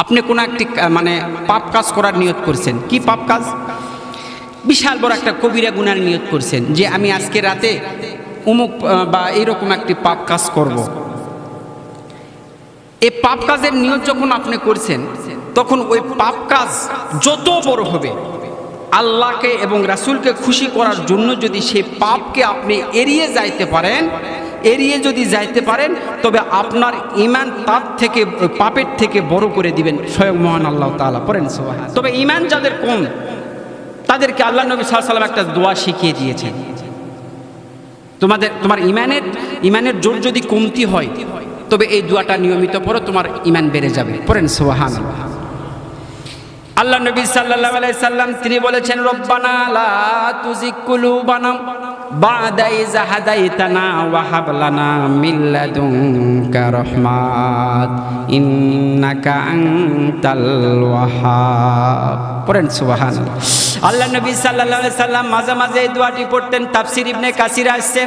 আপনি কোনো একটি মানে পাপ কাজ করার নিয়ত করছেন। কি পাপ কাজ? বিশাল বড় একটা কবিরা গুনার নিয়ত করছেন যে আমি আজকে রাতে অমুক বা এইরকম একটি পাপ কাজ করব। এই পাপ কাজের নিয়ত যখন আপনি করছেন, তখন ওই পাপ কাজ যত বড় হবে, আল্লাহকে এবং রাসূলকে খুশি করার জন্য যদি সেই পাপকে আপনি এড়িয়ে যাইতে পারেন, তবে আপনার ঈমান তার থেকে, পাপের থেকে বড় করে দিবেন স্বয়ং মহান আল্লাহ তাআলা। পড়েন সুবহান। তবে ঈমান যাদের কম, তাদেরকে আল্লাহ নবী সাল্লাল্লাহু আলাইহি ওয়াসাল্লাম একটা দোয়া শিখিয়ে দিয়েছেন। তোমার ঈমানের জোর যদি কমতি হয়, তবে এই দোয়াটা নিয়মিত পড়ো, তোমার ঈমান বেড়ে যাবে। পড়েন সুবহানাল্লাহ। আল্লাহ নবী সাল্লাল্লাহু আলাইহি সাল্লাম তিনি বলেছেন, রব্বানা লা তুজিগ কুলুবানা বা'দা ইয হাদাইতানা ওয়া হাব লানা মিন লাদুনকা রাহমাত ইন্নাকা আনতাল ওয়াহ্হাব। পড়েন সুবহানাল্লাহ। আল্লাহ নবী সাল্লাল্লাহু আলাইহি সাল্লাম মাঝে মাঝে এই দোয়াটি পড়তেন। তাফসীর ইবনে কাসির আসছে